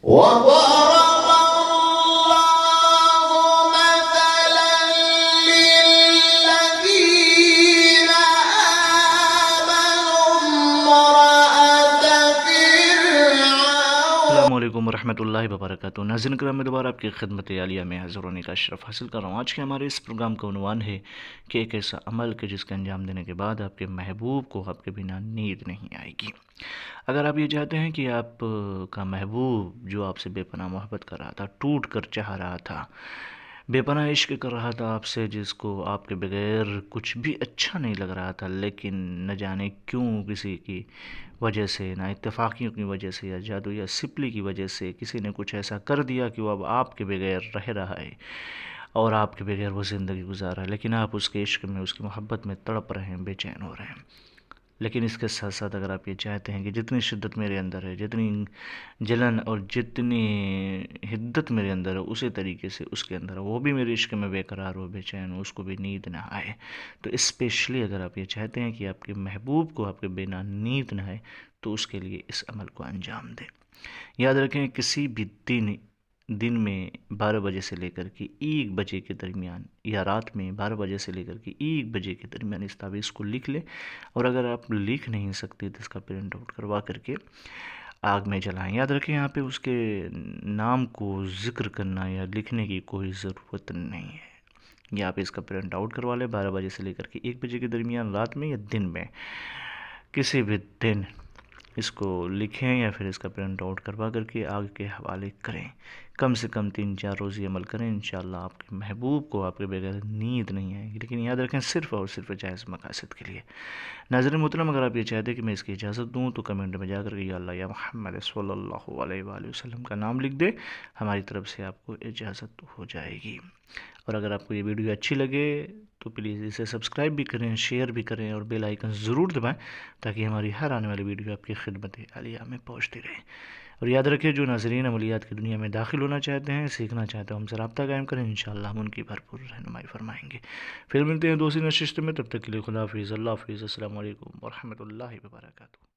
وضرب الله مثلا للذين آمنوا امرأة فرعون. السلام علیکم ورحمۃ اللہ وبرکاتہ. ناظرین کرام، میں دوبارہ آپ کی خدمت عالیہ میں حاضر ہونے کا شرف حاصل کر رہا ہوں. آج کے ہمارے اس پروگرام کا عنوان ہے کہ ایک ایسا عمل کہ جس کا انجام دینے کے بعد آپ کے محبوب کو آپ کے بنا نیند نہیں آئے گی. اگر آپ یہ چاہتے ہیں کہ آپ کا محبوب جو آپ سے بے پناہ محبت کر رہا تھا، ٹوٹ کر چاہ رہا تھا، بے پناہ عشق کر رہا تھا آپ سے، جس کو آپ کے بغیر کچھ بھی اچھا نہیں لگ رہا تھا، لیکن نہ جانے کیوں کسی کی وجہ سے، نہ اتفاقیوں کی وجہ سے، یا جادو یا سپلی کی وجہ سے کسی نے کچھ ایسا کر دیا کہ وہ اب آپ کے بغیر رہ رہا ہے اور آپ کے بغیر وہ زندگی گزار رہا ہے، لیکن آپ اس کے عشق میں، اس کی محبت میں تڑپ رہے ہیں، بے چین ہو رہے ہیں. لیکن اس کے ساتھ ساتھ اگر آپ یہ چاہتے ہیں کہ جتنی شدت میرے اندر ہے، جتنی جلن اور جتنی حدت میرے اندر ہے، اسی طریقے سے اس کے اندر ہے، وہ بھی میرے عشق میں بے قرار ہو، بے چین ہو، اس کو بھی نیند نہ آئے، تو اسپیشلی اگر آپ یہ چاہتے ہیں کہ آپ کے محبوب کو آپ کے بنا نیند نہ آئے، تو اس کے لیے اس عمل کو انجام دیں. یاد رکھیں، کسی بھی دن میں 12 بجے سے لے کر کے 1 بجے کے درمیان، یا رات میں 12 بجے سے لے کر کے 1 بجے کے درمیان اس تعویذ کو لکھ لیں. اور اگر آپ لکھ نہیں سکتے تو اس کا پرنٹ آؤٹ کروا کر کے آگ میں جلائیں. یاد رکھیں، یہاں پہ اس کے نام کو ذکر کرنا یا لکھنے کی کوئی ضرورت نہیں ہے. یا آپ اس کا پرنٹ آؤٹ کروا لیں 12 بجے سے لے کر کے 1 بجے کے درمیان، رات میں یا دن میں، کسی بھی دن اس کو لکھیں یا پھر اس کا پرنٹ آؤٹ کروا کر کے آگ کے حوالے کریں. کم سے کم 3-4 روز یہ عمل کریں، انشاءاللہ آپ کے محبوب کو آپ کے بغیر نیند نہیں آئے گی. لیکن یاد رکھیں، صرف اور صرف جائز مقاصد کے لیے. ناظرین محترم، اگر آپ یہ چاہتے ہیں کہ میں اس کی اجازت دوں تو کمنٹ میں جا کر کے یا اللہ یا محمد صلی اللہ علیہ وآلہ وسلم کا نام لکھ دیں، ہماری طرف سے آپ کو اجازت ہو جائے گی. اور اگر آپ کو یہ ویڈیو اچھی لگے تو پلیز اسے سبسکرائب بھی کریں، شیئر بھی کریں اور بیل آئیکن ضرور دبائیں، تاکہ ہماری ہر آنے والی ویڈیو آپ کی خدمت عالیہ میں پہنچتی رہے. اور یاد رکھیں، جو ناظرین عملیات کی دنیا میں داخل ہونا چاہتے ہیں، سیکھنا چاہتے ہیں، ہم سے رابطہ قائم کریں، انشاءاللہ ہم ان کی بھرپور رہنمائی فرمائیں گے. پھر ملتے ہیں دوسری نشست میں، تب تک کے لیے خدا حافظ. اللہ حافظ. السلام علیکم ورحمۃ اللہ وبرکاتہ.